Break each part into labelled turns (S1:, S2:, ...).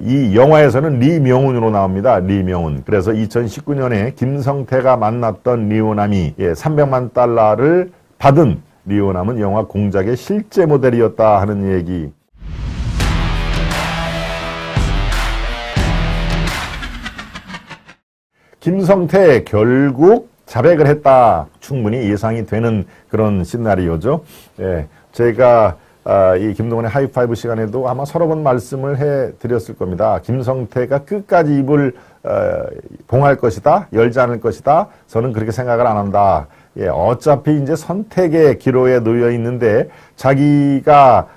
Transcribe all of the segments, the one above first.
S1: 이 영화에서는 리명훈으로 나옵니다. 리명훈. 그래서 2019년에 김성태가 만났던 리오남이 300만 달러를 받은 리오남은 영화 공작의 실제 모델이었다 하는 얘기. 김성태 결국 자백을 했다. 충분히 예상이 되는 그런 시나리오죠. 제가 이 김동원의 하이파이브 시간에도 아마 서너 번 말씀을 해드렸을 겁니다. 김성태가 끝까지 입을 봉할 것이다, 열지 않을 것이다. 저는 그렇게 생각을 안 한다. 어차피 이제 선택의 기로에 놓여 있는데 자기가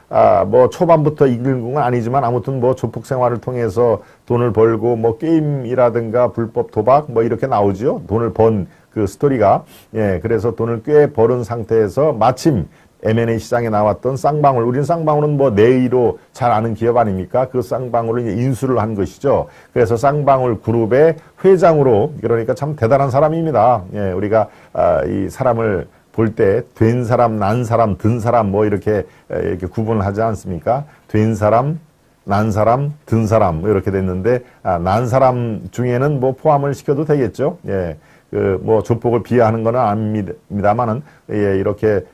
S1: 뭐 초반부터 이끌은 건 아니지만 아무튼 뭐 조폭 생활을 통해서 돈을 벌고 뭐 게임이라든가 불법 도박 뭐 이렇게 나오죠. 돈을 번 그 스토리가. 그래서 돈을 꽤 벌은 상태에서 마침 M&A 시장에 나왔던 쌍방울, 우리는 쌍방울은 뭐 내의로 잘 아는 기업 아닙니까? 그 쌍방울을 이제 인수를 한 것이죠. 그래서 쌍방울 그룹의 회장으로, 그러니까 참 대단한 사람입니다. 우리가 이 사람을 볼 때 된 사람, 난 사람, 든 사람 뭐 이렇게 구분을 하지 않습니까? 된 사람, 난 사람, 든 사람 뭐 이렇게 됐는데 난 사람 중에는 뭐 포함을 시켜도 되겠죠. 뭐 조폭을 비하하는 건 아닙니다만은 이렇게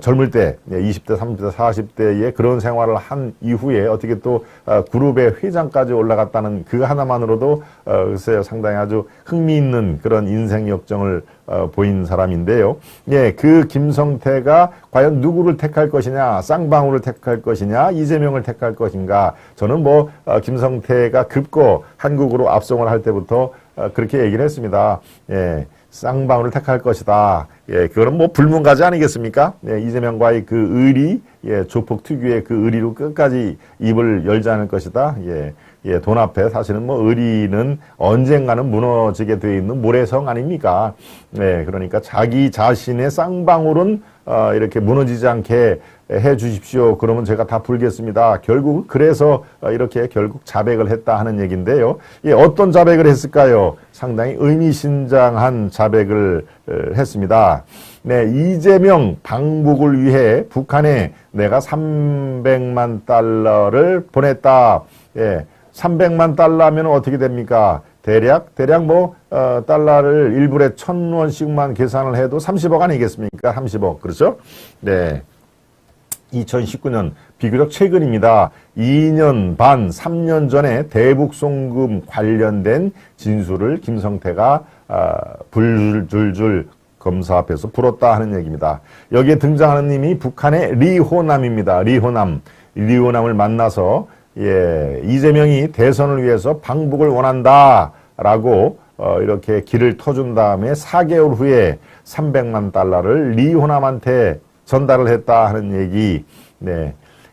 S1: 젊을 때 20대, 30대, 40대에 그런 생활을 한 이후에 어떻게 또 그룹의 회장까지 올라갔다는 그 하나만으로도 글쎄요 상당히 아주 흥미있는 그런 인생 역정을 보인 사람인데요. 그 김성태가 과연 누구를 택할 것이냐, 쌍방울을 택할 것이냐, 이재명을 택할 것인가. 저는 뭐 김성태가 급고 한국으로 압송을 할 때부터 그렇게 얘기를 했습니다. 쌍방울을 택할 것이다. 그거는 뭐 불문가지 아니겠습니까? 이재명과의 그 의리, 조폭 특유의 그 의리로 끝까지 입을 열지 않을 것이다. 돈 앞에 사실은 뭐 의리는 언젠가는 무너지게 되어 있는 모래성 아닙니까? 그러니까 자기 자신의 쌍방울은 이렇게 무너지지 않게 해 주십시오. 그러면 제가 다 풀겠습니다. 결국 그래서 이렇게 결국 자백을 했다 하는 얘기인데요. 어떤 자백을 했을까요? 상당히 의미심장한 자백을 했습니다. 이재명 방북을 위해 북한에 내가 300만 달러를 보냈다. 300만 달러면 어떻게 됩니까? 대략 뭐 달러를 1불에 1,000원씩만 계산을 해도 30억 아니겠습니까? 30억. 그렇죠? 2019년 비교적 최근입니다. 2년 반, 3년 전에 대북송금 관련된 진술을 김성태가 불줄줄 검사 앞에서 풀었다 하는 얘기입니다. 여기에 등장하는 님이 북한의 리호남입니다. 리호남을 만나서 이재명이 대선을 위해서 방북을 원한다라고 이렇게 길을 터준 다음에 4개월 후에 300만 달러를 리호남한테 전달을 했다 하는 얘기.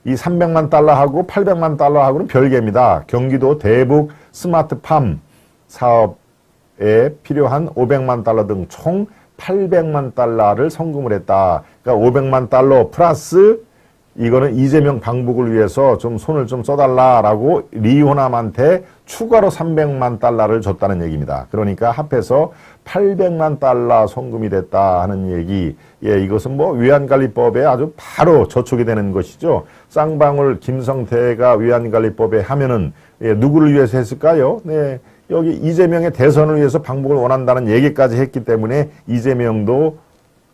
S1: 이 300만 달러하고 800만 달러하고는 별개입니다. 경기도 대북 스마트팜 사업에 필요한 500만 달러 등 총 800만 달러를 성금을 했다. 그러니까 500만 달러 플러스 이거는 이재명 방북을 위해서 좀 손을 좀 써달라라고 리호남한테 추가로 300만 달러를 줬다는 얘기입니다. 그러니까 합해서 800만 달러 송금이 됐다 하는 얘기. 이것은 뭐 위안관리법에 아주 바로 저촉이 되는 것이죠. 쌍방울 김성태가 위안관리법에 하면은 누구를 위해서 했을까요? 여기 이재명의 대선을 위해서 방북을 원한다는 얘기까지 했기 때문에 이재명도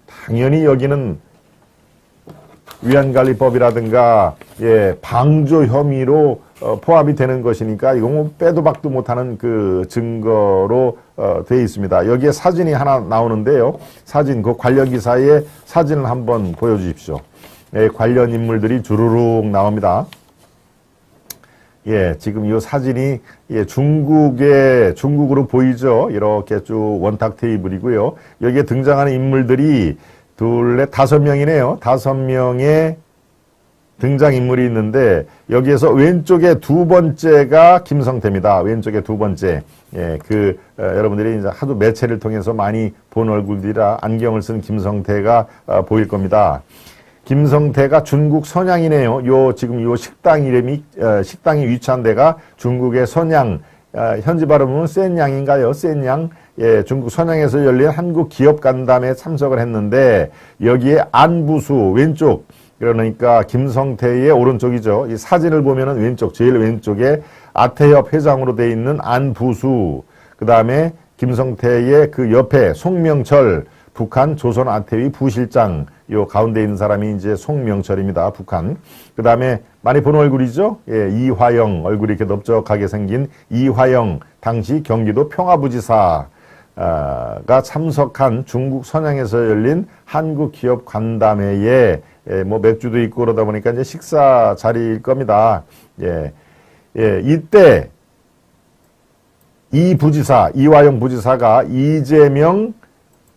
S1: 당연히 여기는 위안관리법이라든가 방조 혐의로 포함이 되는 것이니까 이거 뭐 빼도 박도 못하는 그 증거로 되어 있습니다. 여기에 사진이 하나 나오는데요. 사진, 그 관련 기사의 사진을 한번 보여주십시오. 관련 인물들이 주르륵 나옵니다. 지금 이 사진이 중국으로 보이죠. 이렇게 쭉 원탁 테이블이고요. 여기에 등장하는 인물들이 둘, 다섯 명이네요. 5명의 등장인물이 있는데 여기에서 왼쪽에 두 번째가 김성태입니다. 왼쪽에 두 번째. 여러분들이 이제 하도 매체를 통해서 많이 본 얼굴들이라 안경을 쓴 김성태가 보일 겁니다. 김성태가 중국 선양이네요. 지금 요 식당이 위치한 데가 중국의 선양, 현지 발음은 센양인가요? 센양. 중국 선양에서 열린 한국 기업 간담회에 참석을 했는데 여기에 안부수 왼쪽 그러니까 김성태의 오른쪽이죠. 이 사진을 보면은 왼쪽, 제일 왼쪽에 아태협 회장으로 돼 있는 안부수, 그 다음에 김성태의 그 옆에 송명철, 북한 조선아태위 부실장, 요 가운데 있는 사람이 이제 송명철입니다. 북한. 그 다음에 많이 본 얼굴이죠. 예, 이화영, 얼굴이 이렇게 넓적하게 생긴 이화영, 당시 경기도 평화부지사가 참석한 중국 선양에서 열린 한국기업 간담회에 뭐 맥주도 있고 그러다 보니까 이제 식사 자리일 겁니다. 예, 예, 이때 이화영 부지사가 이재명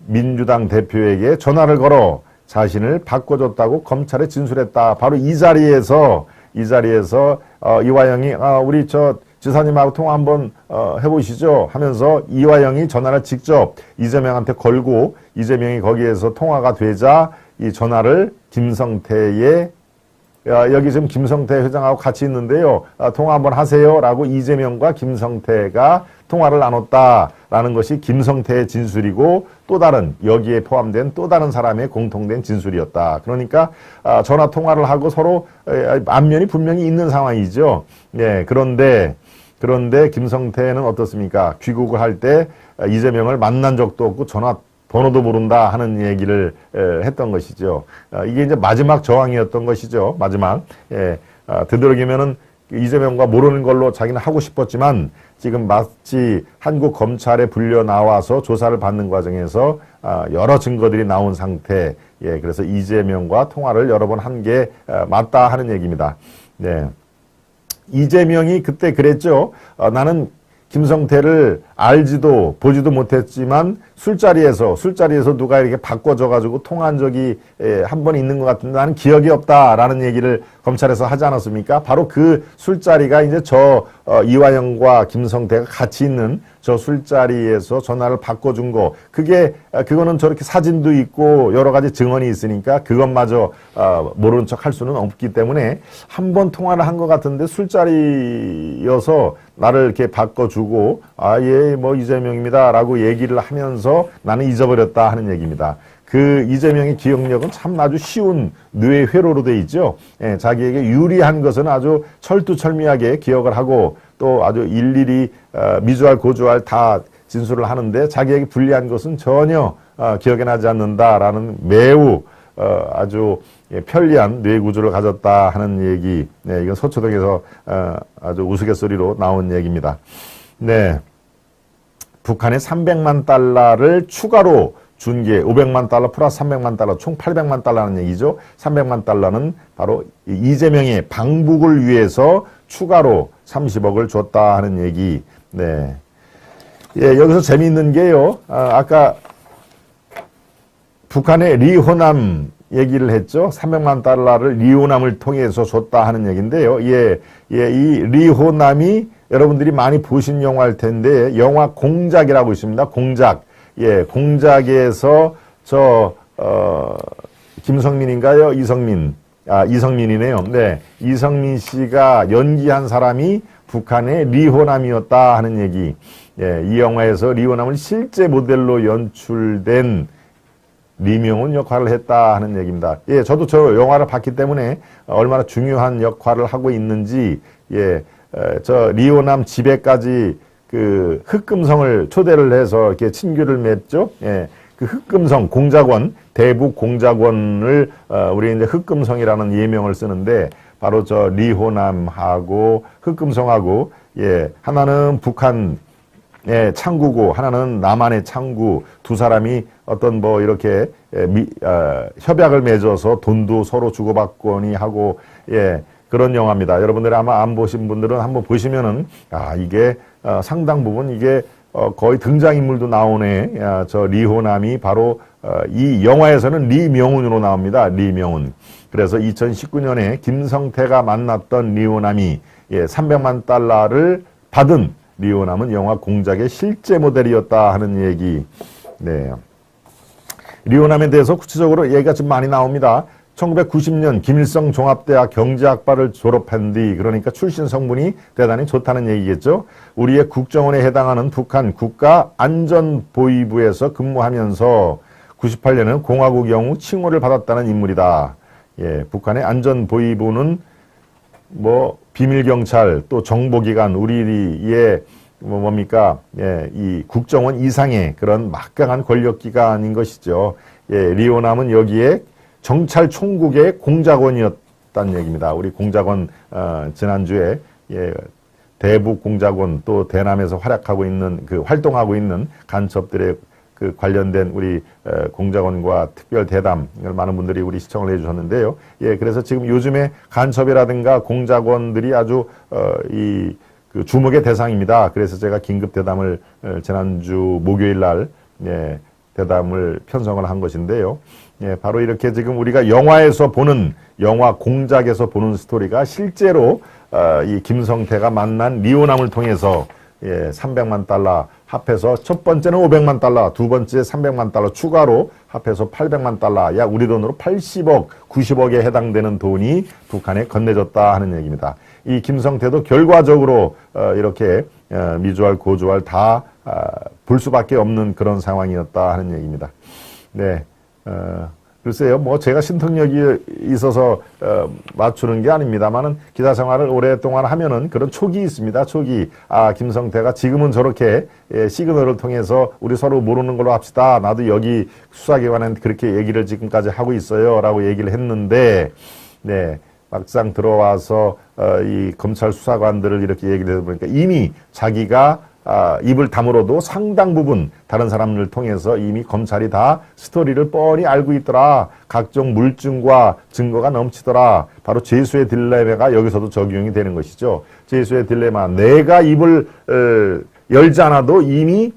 S1: 민주당 대표에게 전화를 걸어 자신을 바꿔줬다고 검찰에 진술했다. 바로 이 자리에서 이화영이 우리 저 지사님하고 통화 한번 해보시죠 하면서 이화영이 전화를 직접 이재명한테 걸고 이재명이 거기에서 통화가 되자 이 전화를 김성태의 여기 지금 김성태 회장하고 같이 있는데요. 통화 한번 하세요 라고 이재명과 김성태가 통화를 나눴다라는 것이 김성태의 진술이고 또 다른 여기에 포함된 또 다른 사람의 공통된 진술이었다. 그러니까 전화 통화를 하고 서로 안면이 분명히 있는 상황이죠. 네, 그런데 김성태는 어떻습니까? 귀국을 할 때 이재명을 만난 적도 없고 전화 번호도 모른다 하는 얘기를 했던 것이죠. 이게 이제 마지막 저항이었던 것이죠. 마지막. 되도록이면은 이재명과 모르는 걸로 자기는 하고 싶었지만 지금 마치 한국 검찰에 불려 나와서 조사를 받는 과정에서 여러 증거들이 나온 상태. 예, 그래서 이재명과 통화를 여러 번 한 게 맞다 하는 얘기입니다. 네. 이재명이 그때 그랬죠. 나는 김성태를 알지도 보지도 못했지만 술자리에서 누가 이렇게 바꿔줘가지고 통화한 적이 한 번 있는 것 같은데 나는 기억이 없다라는 얘기를 검찰에서 하지 않았습니까? 바로 그 술자리가 이제 이화영과 김성태가 같이 있는 저 술자리에서 전화를 바꿔준 거, 그거는 저렇게 사진도 있고 여러 가지 증언이 있으니까 그것마저 모르는 척 할 수는 없기 때문에 한 번 통화를 한 것 같은데 술자리여서 나를 이렇게 바꿔주고 예, 뭐 이재명입니다 라고 얘기를 하면서 나는 잊어버렸다 하는 얘기입니다. 그 이재명의 기억력은 참 아주 쉬운 뇌회로로 돼 있죠. 예, 자기에게 유리한 것은 아주 철두철미하게 기억을 하고 또 아주 일일이 미주알 고주알 다 진술을 하는데 자기에게 불리한 것은 전혀 기억에 나지 않는다라는 매우 아주 편리한 뇌구조를 가졌다 하는 얘기. 네, 이건 서초동에서 아주 우스갯소리로 나온 얘기입니다. 네, 북한에 300만 달러를 추가로 준 게 500만 달러 플러스 300만 달러 총 800만 달러라는 얘기죠. 300만 달러는 바로 이재명의 방북을 위해서 추가로 30억을 줬다 하는 얘기. 네. 예, 여기서 재미있는 게요. 아까 북한의 리호남 얘기를 했죠. 300만 달러를 리호남을 통해서 줬다 하는 얘기인데요. 이 리호남이 여러분들이 많이 보신 영화일 텐데 영화 공작이라고 있습니다. 공작. 예, 공작에서 김성민인가요? 이성민이네요. 네. 이성민 씨가 연기한 사람이 북한의 리호남이었다 하는 얘기. 예, 이 영화에서 리호남을 실제 모델로 연출된 리명훈 역할을 했다 하는 얘기입니다. 예, 저도 저 영화를 봤기 때문에 얼마나 중요한 역할을 하고 있는지, 예, 저 리호남 집에까지 그 흑금성을 초대를 해서 이렇게 친교를 맺죠. 예, 그 흑금성 공작원, 대북 공작원을 우리 이제 흑금성이라는 예명을 쓰는데 바로 저 리호남하고 흑금성하고, 예, 하나는 북한 창구고 하나는 남한의 창구, 두 사람이 어떤 뭐 이렇게 협약을 맺어서 돈도 서로 주고받거니 하고, 예, 그런 영화입니다. 여러분들이 아마 안 보신 분들은 한번 보시면은 이게 상당 부분 이게 거의 등장인물도 나오네. 저 리호남이 바로 이 영화에서는 리명훈으로 나옵니다. 리명훈. 그래서 2019년에 김성태가 만났던 리호남이 300만 달러를 받은 리호남은 영화 공작의 실제 모델이었다 하는 얘기. 네. 리호남에 대해서 구체적으로 얘기가 좀 많이 나옵니다. 1990년 김일성 종합대학 경제학과를 졸업한 뒤, 그러니까 출신 성분이 대단히 좋다는 얘기겠죠. 우리의 국정원에 해당하는 북한 국가안전보위부에서 근무하면서 98년은 공화국 영웅 칭호를 받았다는 인물이다. 예, 북한의 안전보위부는 뭐 비밀경찰 또 정보기관 우리의 뭡니까 이 국정원 이상의 그런 막강한 권력기관인 것이죠. 예, 리오남은 여기에 정찰총국의 공작원이었다는 얘기입니다. 우리 공작원 지난주에 대북 공작원 또 대남에서 활약하고 있는 활동하고 있는 간첩들의 관련된 우리 공작원과 특별 대담을 많은 분들이 우리 시청을 해주셨는데요. 예, 그래서 지금 요즘에 간첩이라든가 공작원들이 아주 주목의 대상입니다. 그래서 제가 긴급 대담을 지난주 목요일 날 대담을 편성을 한 것인데요. 예, 바로 이렇게 지금 우리가 영화에서 보는 영화 공작에서 보는 스토리가 실제로 이 김성태가 만난 리오남을 통해서 300만 달러 합해서 첫 번째는 500만 달러, 두 번째 300만 달러 추가로 합해서 800만 달러, 약 우리 돈으로 80억, 90억에 해당되는 돈이 북한에 건네졌다 하는 얘기입니다. 이 김성태도 결과적으로 이렇게 미주알, 고주알 다 볼 수밖에 없는 그런 상황이었다 하는 얘기입니다. 네, 글쎄요, 뭐 제가 신통력이 있어서 맞추는 게 아닙니다만은 기자 생활을 오랫동안 하면은 그런 촉이 있습니다. 촉이. 아, 김성태가 지금은 저렇게 시그널을 통해서 우리 서로 모르는 걸로 합시다. 나도 여기 수사기관에 그렇게 얘기를 지금까지 하고 있어요라고 얘기를 했는데, 네, 막상 들어와서 이 검찰 수사관들을 이렇게 얘기를 해보니까 이미 자기가 입을 다물어도 상당 부분 다른 사람을 통해서 이미 검찰이 다 스토리를 뻔히 알고 있더라. 각종 물증과 증거가 넘치더라. 바로 죄수의 딜레마가 여기서도 적용이 되는 것이죠. 죄수의 딜레마. 내가 입을 열지 않아도 이미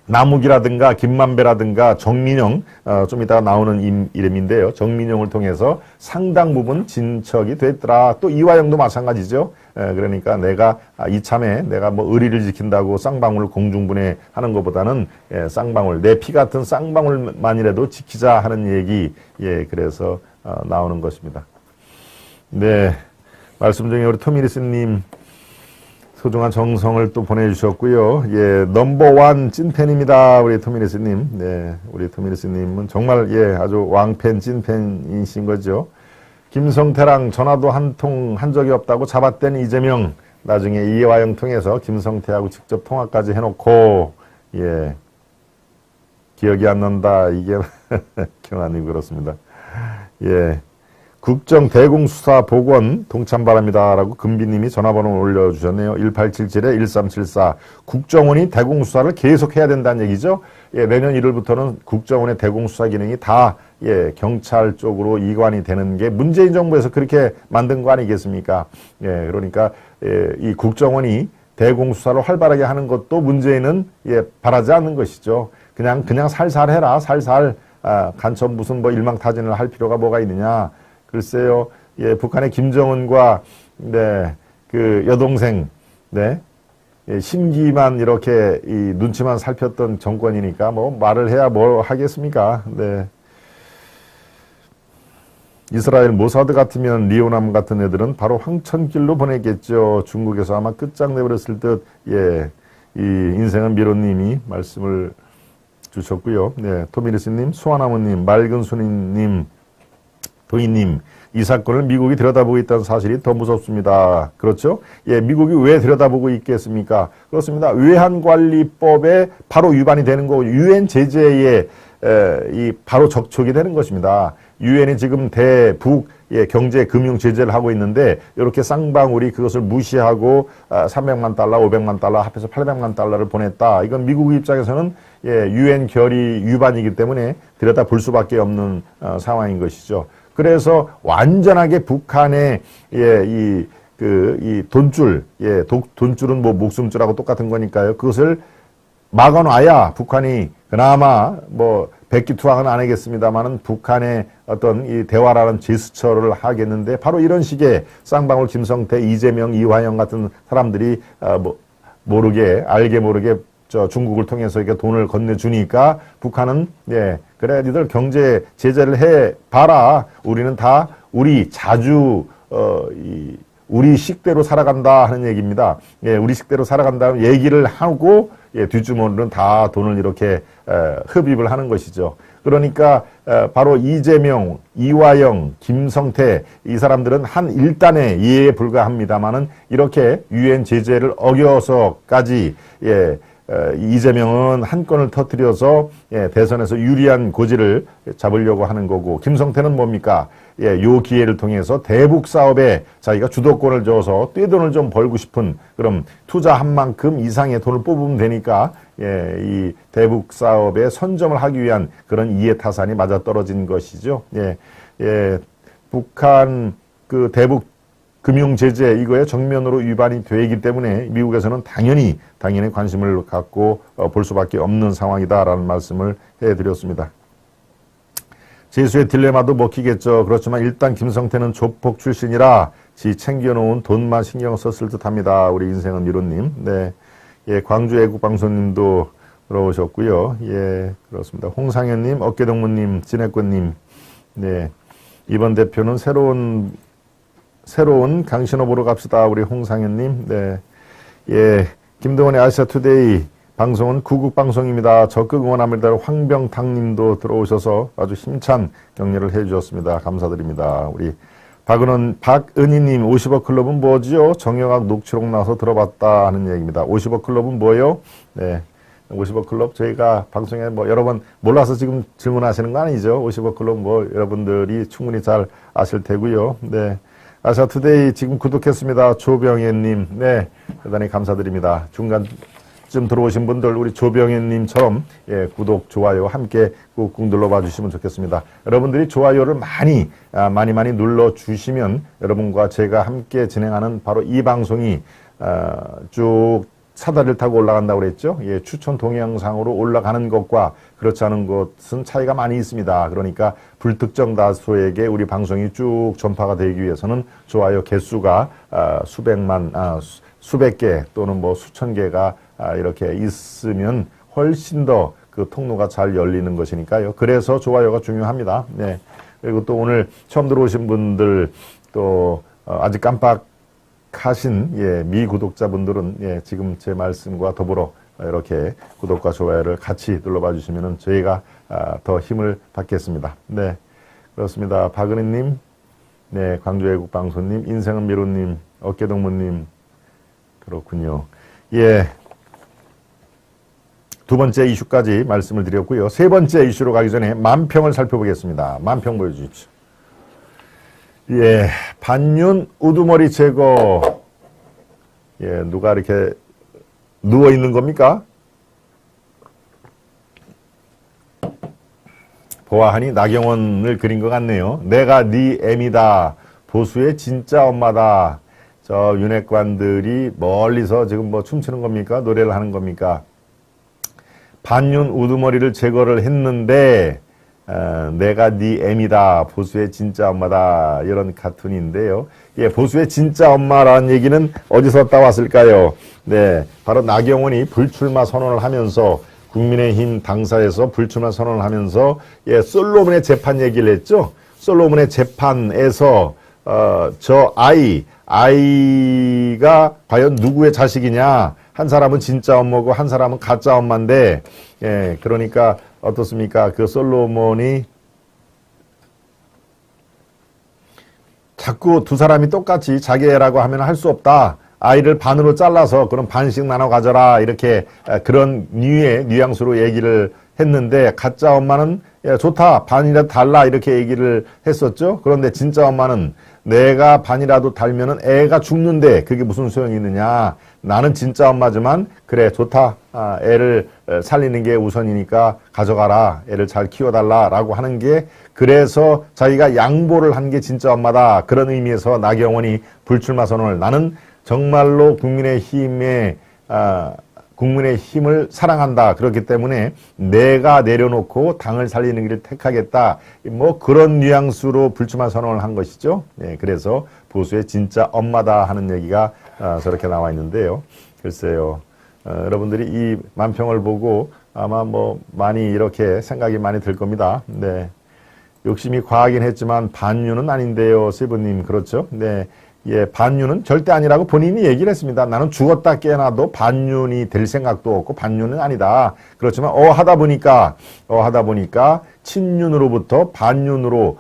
S1: 남욱이라든가 김만배라든가 정민영 좀 이따가 나오는 이름인데요. 정민영을 통해서 상당 부분 진척이 됐더라. 또 이화영도 마찬가지죠. 그러니까 내가 이참에 내가 뭐 의리를 지킨다고 쌍방울을 공중분해하는 것보다는 쌍방울 내 피 같은 쌍방울만이라도 지키자 하는 얘기 그래서 나오는 것입니다. 네, 말씀 중에 우리 토미리스님 소중한 정성을 또 보내주셨고요. 예, 넘버원 찐팬입니다. 우리 토미리스님. 네, 우리 토미리스님은 정말 아주 왕팬 찐팬이신 거죠. 김성태랑 전화도 한 통 한 적이 없다고 잡았던 이재명. 나중에 이화영 통해서 김성태하고 직접 통화까지 해놓고 기억이 안 난다. 이게 경안이 그렇습니다. 예. 국정대공수사복원 동참 바랍니다. 라고 금비님이 전화번호 올려주셨네요. 1877-1374. 국정원이 대공수사를 계속해야 된다는 얘기죠. 내년 1월부터는 국정원의 대공수사 기능이 다 경찰 쪽으로 이관이 되는 게 문재인 정부에서 그렇게 만든 거 아니겠습니까? 그러니까 이 국정원이 대공수사를 활발하게 하는 것도 문재인은 바라지 않는 것이죠. 그냥 살살 해라. 살살 간첩 무슨 뭐 일망타진을 할 필요가 뭐가 있느냐. 글쎄요, 북한의 김정은과, 그 여동생, 심기만 이렇게 이 눈치만 살폈던 정권이니까 뭐 말을 해야 뭐 하겠습니까? 네. 이스라엘 모사드 같으면 리오남 같은 애들은 바로 황천길로 보내겠죠. 중국에서 아마 끝장내버렸을 듯, 이 인생은 미로님이 말씀을 주셨고요. 네, 토미리스님, 수아나무님, 맑은순이님, 도희님, 이 사건을 미국이 들여다보고 있다는 사실이 더 무섭습니다. 그렇죠? 미국이 왜 들여다보고 있겠습니까? 그렇습니다. 외환관리법에 바로 위반이 되는 거고, 유엔 제재에 바로 적촉이 되는 것입니다. 유엔이 지금 대북 경제 금융 제재를 하고 있는데 이렇게 쌍방울이 그것을 무시하고 300만 달러, 500만 달러 합해서 800만 달러를 보냈다. 이건 미국 입장에서는 유엔 결의 위반이기 때문에 들여다볼 수밖에 없는 상황인 것이죠. 그래서 완전하게 북한의 이 돈줄, 돈줄은 뭐 목숨줄하고 똑같은 거니까요. 그것을 막아놔야 북한이 그나마 뭐 백기투항은 안 하겠습니다만은 북한의 어떤 이 대화라는 제스처를 하겠는데 바로 이런 식의 쌍방울 김성태, 이재명, 이화영 같은 사람들이 알게 모르게 중국을 통해서 이렇게 돈을 건네주니까 북한은 그래 니들 경제 제재를 해 봐라. 우리는 다 우리 식대로 살아간다 하는 얘기입니다. 우리 식대로 살아간다는 얘기를 하고 뒷주머니는 다 돈을 이렇게 흡입을 하는 것이죠. 그러니까 바로 이재명, 이화영, 김성태 이 사람들은 한 일단의 예에 불과합니다만은 이렇게 유엔 제재를 어겨서까지 이재명은 한 건을 터뜨려서 대선에서 유리한 고지를 잡으려고 하는 거고, 김성태는 뭡니까? 요 기회를 통해서 대북 사업에 자기가 주도권을 줘서 떼돈을 좀 벌고 싶은, 그럼 투자한 만큼 이상의 돈을 뽑으면 되니까 이 대북 사업에 선점을 하기 위한 그런 이해타산이 맞아떨어진 것이죠. 북한 그 대북 금융 제재 이거에 정면으로 위반이 되기 때문에 미국에서는 당연히 관심을 갖고 볼 수밖에 없는 상황이다라는 말씀을 해드렸습니다. 재수의 딜레마도 먹히겠죠. 그렇지만 일단 김성태는 조폭 출신이라 지 챙겨놓은 돈만 신경 썼을 듯합니다. 우리 인생은 미로님. 네, 광주 애국방송님도 들어오셨고요. 그렇습니다. 홍상현님, 어깨동무님, 진해권님. 네, 이번 대표는 새로운 강신호 보러 갑시다. 우리 홍상현님. 네. 김동원의 아시아투데이 방송은 구국방송입니다. 적극 응원합니다. 황병탁님도 들어오셔서 아주 힘찬 격려를 해주셨습니다. 감사드립니다. 우리 박은희님, 50억 클럽은 뭐지요? 정영학 녹취록 나서 들어봤다 하는 얘기입니다. 50억 클럽은 뭐예요? 네. 50억 클럽 저희가 방송에 여러 번 몰라서 지금 질문하시는 거 아니죠? 50억 클럽 여러분들이 충분히 잘 아실 테고요. 네. 아시아투데이 지금 구독했습니다. 조병혜님. 네. 대단히 감사드립니다. 중간쯤 들어오신 분들, 우리 조병혜님처럼, 구독, 좋아요 함께 꾹꾹 눌러봐 주시면 좋겠습니다. 여러분들이 좋아요를 많이 눌러주시면 여러분과 제가 함께 진행하는 바로 이 방송이, 쭉 사다리를 타고 올라간다고 그랬죠. 추천 동영상으로 올라가는 것과 그렇지 않은 것은 차이가 많이 있습니다. 그러니까 불특정 다수에게 우리 방송이 쭉 전파가 되기 위해서는 좋아요 개수가 수백 개 또는 수천 개가 이렇게 있으면 훨씬 더 그 통로가 잘 열리는 것이니까요. 그래서 좋아요가 중요합니다. 네. 그리고 또 오늘 처음 들어오신 분들, 또 아직 깜빡하신 미구독자분들은 지금 제 말씀과 더불어 이렇게 구독과 좋아요를 같이 눌러봐 주시면 저희가 더 힘을 받겠습니다. 네, 그렇습니다. 박은희님, 네, 광주애국방송님, 인생은 미로님, 어깨동무님, 그렇군요. 두 번째 이슈까지 말씀을 드렸고요. 세 번째 이슈로 가기 전에 만평을 살펴보겠습니다. 만평 보여주십시오. 반윤 우두머리 제거. 누가 이렇게 누워있는 겁니까? 보아하니 나경원을 그린 것 같네요. 내가 네 애미다. 보수의 진짜 엄마다. 저 윤핵관들이 멀리서 지금 춤추는 겁니까? 노래를 하는 겁니까? 반윤 우두머리를 제거를 했는데, 내가 네 애미다. 보수의 진짜 엄마다. 이런 카툰인데요. 보수의 진짜 엄마라는 얘기는 어디서 따왔을까요? 네, 바로 나경원이 불출마 선언을 하면서, 국민의힘 당사에서 불출마 선언을 하면서 솔로몬의 재판 얘기를 했죠. 솔로몬의 재판에서 저 아이가 과연 누구의 자식이냐? 한 사람은 진짜 엄마고 한 사람은 가짜 엄마인데, 그러니까 어떻습니까? 그 솔로몬이 자꾸 두 사람이 똑같이 자기 애라고 하면 할 수 없다. 아이를 반으로 잘라서 그럼 반씩 나눠 가져라. 이렇게 그런 류의 뉘앙스로 얘기를 했는데, 가짜 엄마는 좋다. 반이라도 달라. 이렇게 얘기를 했었죠. 그런데 진짜 엄마는 내가 반이라도 달면은 애가 죽는데 그게 무슨 소용이 있느냐. 나는 진짜 엄마지만 그래 좋다. 애를 살리는 게 우선이니까 가져가라. 애를 잘 키워달라라고 하는 게, 그래서 자기가 양보를 한 게 진짜 엄마다. 그런 의미에서 나경원이 불출마 선언을, 나는 정말로 국민의힘을 사랑한다. 그렇기 때문에 내가 내려놓고 당을 살리는 길을 택하겠다. 그런 뉘앙스로 불출마 선언을 한 것이죠. 그래서 보수의 진짜 엄마다 하는 얘기가 저렇게 나와 있는데요. 글쎄요. 여러분들이 이 만평을 보고 아마 많이 이렇게 생각이 많이 들 겁니다. 네. 욕심이 과하긴 했지만 반윤은 아닌데요. 세부님, 그렇죠? 네. 예, 반윤은 절대 아니라고 본인이 얘기를 했습니다. 나는 죽었다 깨어나도 반윤이 될 생각도 없고 반윤은 아니다. 그렇지만 하다 보니까 친윤으로부터 반윤으로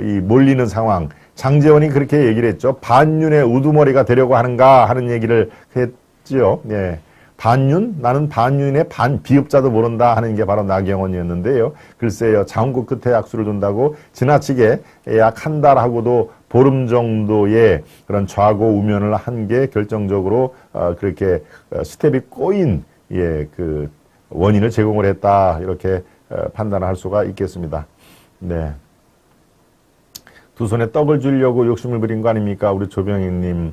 S1: 이 몰리는 상황. 장제원이 그렇게 얘기를 했죠. 반윤의 우두머리가 되려고 하는가 하는 얘기를 했지요. 예. 반윤? 나는 반윤의 반비읍자도 모른다 하는 게 바로 나경원이었는데요. 글쎄요. 장구 끝에 악수를 둔다고 지나치게 약 한 달하고도 보름 정도의 그런 좌고 우면을 한 게 결정적으로 그렇게 스텝이 꼬인 그 원인을 제공을 했다. 이렇게 판단을 할 수가 있겠습니다. 네. 두 손에 떡을 주려고 욕심을 부린 거 아닙니까? 우리 조병익님.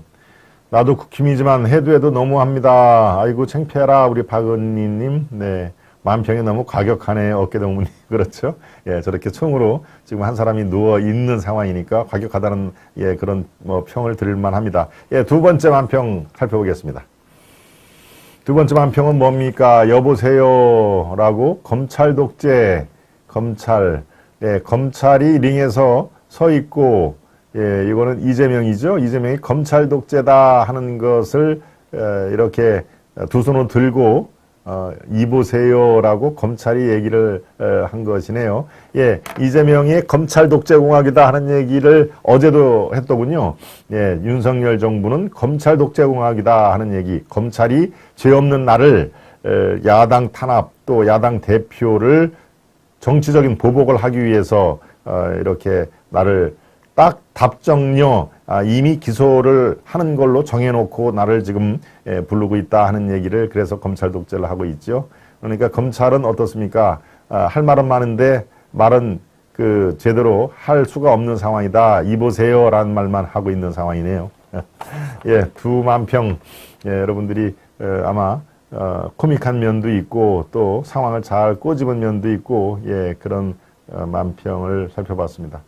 S1: 나도 국힘이지만 해도 너무합니다. 아이고 창피해라 우리 박은희님. 네, 만평이 너무 과격하네. 어깨동무님. 그렇죠? 예, 저렇게 총으로 지금 한 사람이 누워 있는 상황이니까 과격하다는 그런 평을 드릴 만합니다. 예, 두 번째 만평 살펴보겠습니다. 두 번째 만평은 뭡니까? 여보세요라고 검찰 독재, 검찰이 링에서 서 있고. 예, 이거는 이재명이죠. 이재명이 검찰 독재다 하는 것을 이렇게 두 손으로 들고 이보세요라고 검찰이 얘기를 한 것이네요. 예, 이재명이 검찰 독재공학이다 하는 얘기를 어제도 했더군요. 예, 윤석열 정부는 검찰 독재공학이다 하는 얘기. 검찰이 죄 없는 나를 야당 탄압 또 야당 대표를 정치적인 보복을 하기 위해서 이렇게 나를 딱 답정료 이미 기소를 하는 걸로 정해놓고 나를 지금 부르고 있다 하는 얘기를 그래서 검찰 독재를 하고 있죠. 그러니까 검찰은 어떻습니까? 할 말은 많은데 말은 그 제대로 할 수가 없는 상황이다. 이보세요라는 말만 하고 있는 상황이네요. 예, 두 만평 여러분들이 아마 코믹한 면도 있고 또 상황을 잘 꼬집은 면도 있고 그런 만평을 살펴봤습니다.